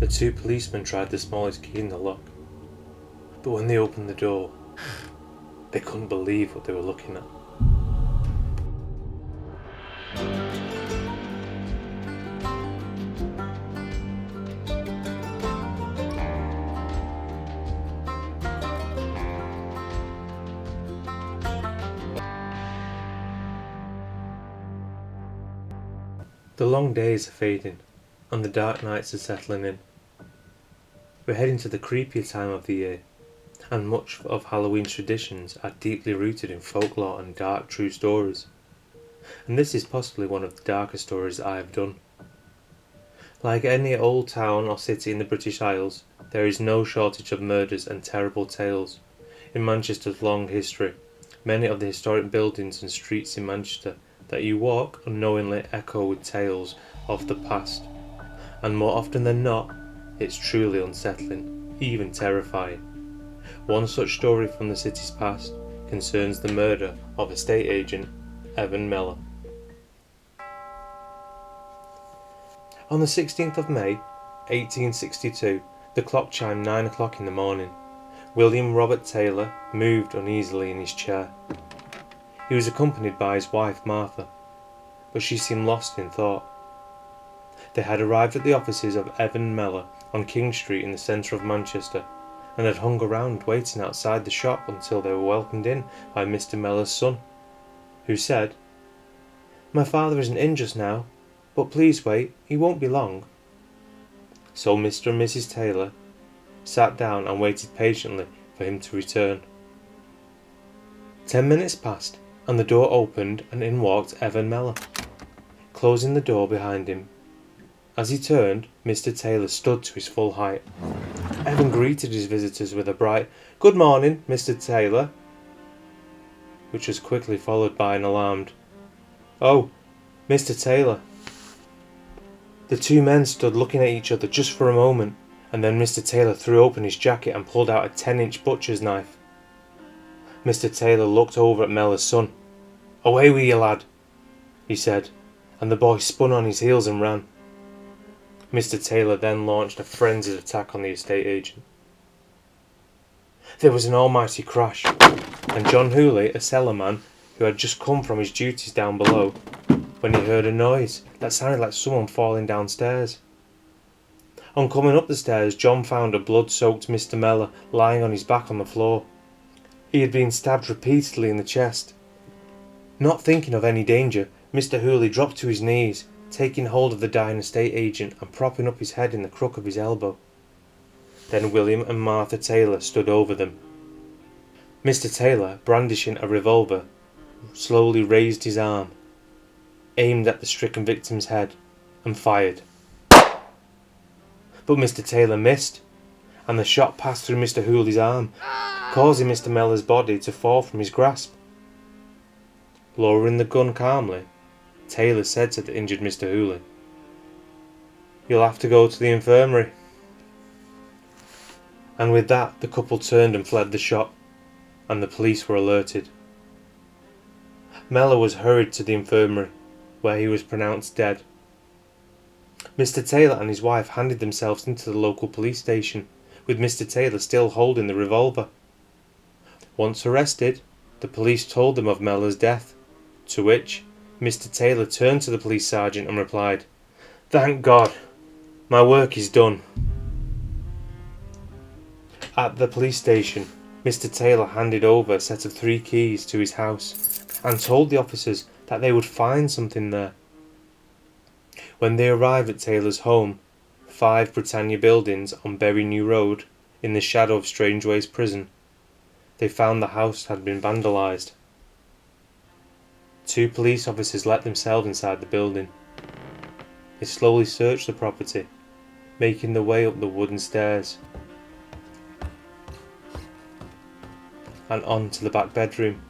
The two policemen tried the smallest key in the lock, but when they opened the door, they couldn't believe what they were looking at. The long days are fading, and the dark nights are settling in. We're heading to the creepier time of the year, and much of Halloween's traditions are deeply rooted in folklore and dark true stories. And this is possibly one of the darkest stories I have done. Like any old town or city in the British Isles, there is no shortage of murders and terrible tales. In Manchester's long history, many of the historic buildings and streets in Manchester that you walk unknowingly echo with tales of the past, and more often than not, it's truly unsettling, even terrifying. One such story from the city's past concerns the murder of estate agent Evan Mellor. On the 16th of May, 1862, the clock chimed 9 o'clock in the morning. William Robert Taylor moved uneasily in his chair. He was accompanied by his wife Martha, but she seemed lost in thought. They had arrived at the offices of Evan Mellor on King Street in the centre of Manchester, and had hung around waiting outside the shop until they were welcomed in by Mr. Mellor's son, who said, "My father isn't in just now, but please wait, he won't be long." So Mr. and Mrs. Taylor sat down and waited patiently for him to return. 10 minutes passed, and the door opened and in walked Evan Mellor, closing the door behind him. As he turned, Mr. Taylor stood to his full height. Evan greeted his visitors with a bright "Good morning, Mr. Taylor," which was quickly followed by an alarmed "Oh, Mr. Taylor." The two men stood looking at each other just for a moment, and then Mr. Taylor threw open his jacket and pulled out a 10-inch butcher's knife. Mr. Taylor looked over at Mellor's son. "Away with you, lad," he said, and the boy spun on his heels and ran. Mr. Taylor then launched a frenzied attack on the estate agent. There was an almighty crash, and John Hooley, a cellarman who had just come from his duties down below, when he heard a noise that sounded like someone falling downstairs. On coming up the stairs, John found a blood-soaked Mr. Mellor lying on his back on the floor. He had been stabbed repeatedly in the chest. Not thinking of any danger, Mr. Hooley dropped to his knees, taking hold of the dying estate agent and propping up his head in the crook of his elbow. Then William and Martha Taylor stood over them. Mr. Taylor, brandishing a revolver, slowly raised his arm, aimed at the stricken victim's head, and fired. But Mr. Taylor missed, and the shot passed through Mr. Hooley's arm, causing Mr. Mellor's body to fall from his grasp. Lowering the gun calmly, Taylor said to the injured Mr. Hooley, "You'll have to go to the infirmary." And with that, the couple turned and fled the shop, and the police were alerted. Mellor was hurried to the infirmary, where he was pronounced dead. Mr. Taylor and his wife handed themselves into the local police station, with Mr. Taylor still holding the revolver. Once arrested, the police told them of Mellor's death, to which Mr. Taylor turned to the police sergeant and replied, "Thank God, my work is done." At the police station, Mr. Taylor handed over a set of 3 keys to his house and told the officers that they would find something there. When they arrived at Taylor's home, 5 Britannia buildings on Bury New Road, in the shadow of Strangeways Prison, they found the house had been vandalised. 2 police officers let themselves inside the building. They slowly searched the property, making their way up the wooden stairs and on to the back bedroom.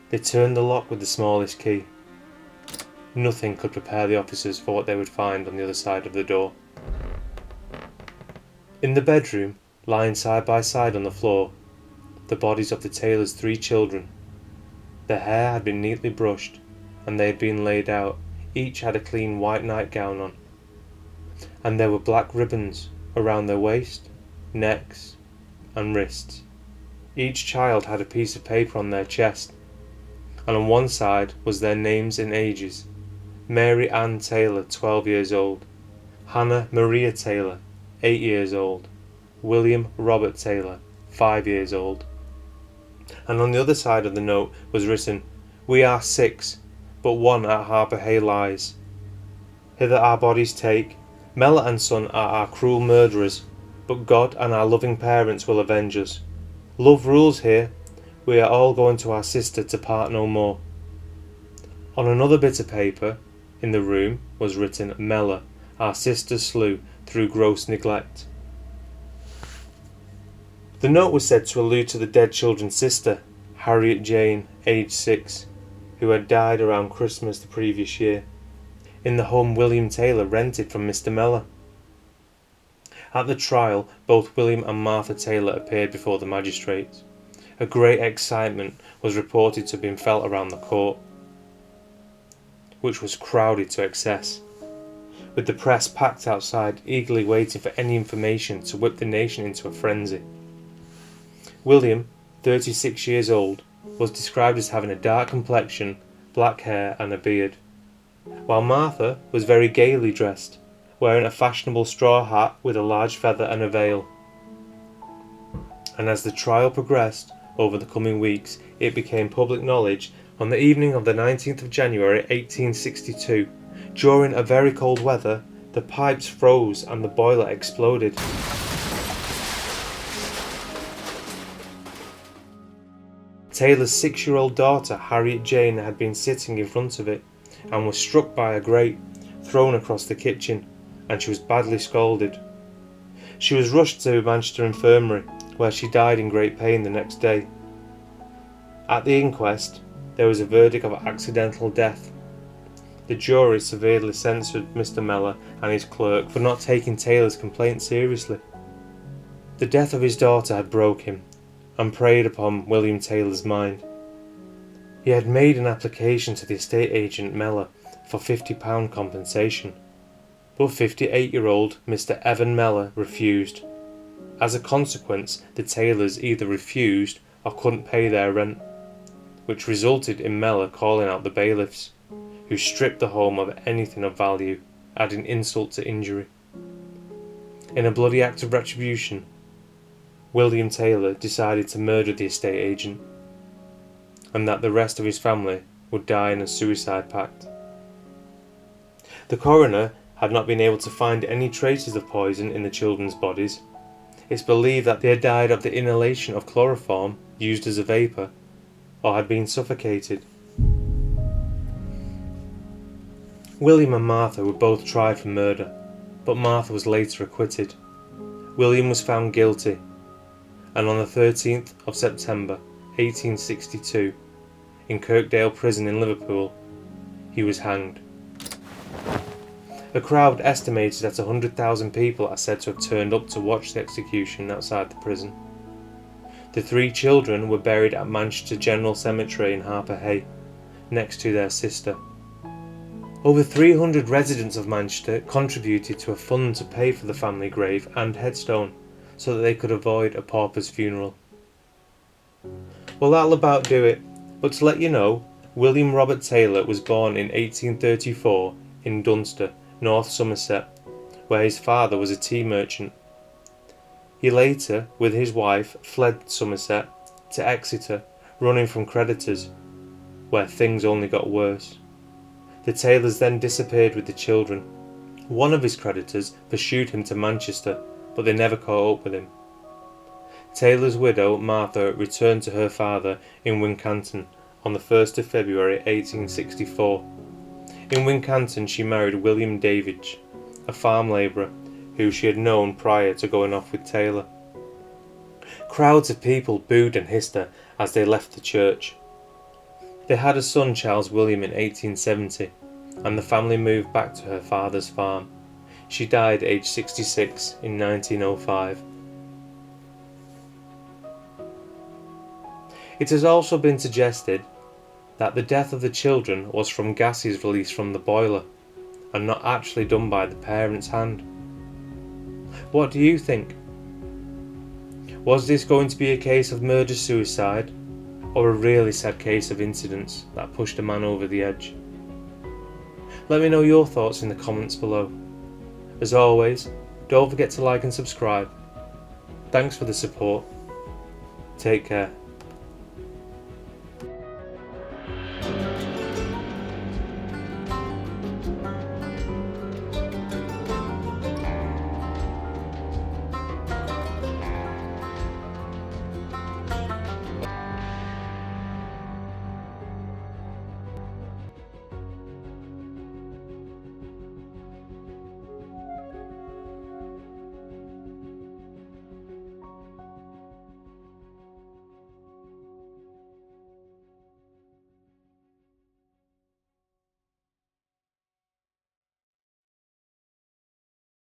They turned the lock with the smallest key. Nothing could prepare the officers for what they would find on the other side of the door. In the bedroom, lying side by side on the floor, the bodies of the Taylors' 3 children. Their hair had been neatly brushed, and they had been laid out. Each had a clean white nightgown on. and there were black ribbons around their waist, necks, and wrists. Each child had a piece of paper on their chest, and on one side was their names and ages. Mary Ann Taylor, 12 years old. Hannah Maria Taylor, 8 years old. William Robert Taylor, 5 years old. And on the other side of the note was written, "We are 6, but one at Harper Hay lies. Hither our bodies take. Mellor and son are our cruel murderers, but God and our loving parents will avenge us. Love rules here. We are all going to our sister to part no more." On another bit of paper in the room was written, "Mellor, our sister slew through gross neglect." The note was said to allude to the dead children's sister, Harriet Jane, aged 6, who had died around Christmas the previous year, in the home William Taylor rented from Mr. Mellor. At the trial, both William and Martha Taylor appeared before the magistrates. A great excitement was reported to have been felt around the court, which was crowded to excess, with the press packed outside, eagerly waiting for any information to whip the nation into a frenzy. William, 36 years old, was described as having a dark complexion, black hair and a beard, while Martha was very gaily dressed, wearing a fashionable straw hat with a large feather and a veil. And as the trial progressed over the coming weeks, it became public knowledge on the evening of the 19th of January 1862, during a very cold weather, the pipes froze and the boiler exploded. Taylor's 6-year-old daughter, Harriet Jane, had been sitting in front of it and was struck by a grate thrown across the kitchen, and she was badly scalded. She was rushed to Manchester Infirmary, where she died in great pain the next day. At the inquest, there was a verdict of accidental death. The jury severely censured Mr. Mellor and his clerk for not taking Taylor's complaint seriously. The death of his daughter had broke him and preyed upon William Taylor's mind. He had made an application to the estate agent Mellor for £50 compensation, but 58-year-old Mr. Evan Mellor refused. As a consequence, the Taylors either refused or couldn't pay their rent, which resulted in Mellor calling out the bailiffs, who stripped the home of anything of value, adding insult to injury. In a bloody act of retribution, William Taylor decided to murder the estate agent, and that the rest of his family would die in a suicide pact. The coroner had not been able to find any traces of poison in the children's bodies. It's believed that they had died of the inhalation of chloroform used as a vapour, or had been suffocated. William and Martha were both tried for murder, but Martha was later acquitted. William was found guilty, and on the 13th of September 1862, in Kirkdale Prison in Liverpool, he was hanged. A crowd estimated at 100,000 people are said to have turned up to watch the execution outside the prison. The 3 children were buried at Manchester General Cemetery in Harper Hay, next to their sister. Over 300 residents of Manchester contributed to a fund to pay for the family grave and headstone, so that they could avoid a pauper's funeral. Well, that'll about do it, but to let you know, William Robert Taylor was born in 1834 in Dunster, North Somerset, where his father was a tea merchant. He later, with his wife, fled Somerset to Exeter, running from creditors, where things only got worse. The Taylors then disappeared with the children. One of his creditors pursued him to Manchester, but they never caught up with him. Taylor's widow, Martha, returned to her father in Wincanton on the 1st of February 1864. In Wincanton she married William Davidge, a farm labourer who she had known prior to going off with Taylor. Crowds of people booed and hissed her as they left the church. They had a son, Charles William, in 1870, and the family moved back to her father's farm. She died aged 66 in 1905. It has also been suggested that the death of the children was from gases released from the boiler, and not actually done by the parents' hand. What do you think? Was this going to be a case of murder-suicide, or a really sad case of incidents that pushed a man over the edge? Let me know your thoughts in the comments below. As always, don't forget to like and subscribe. Thanks for the support. Take care.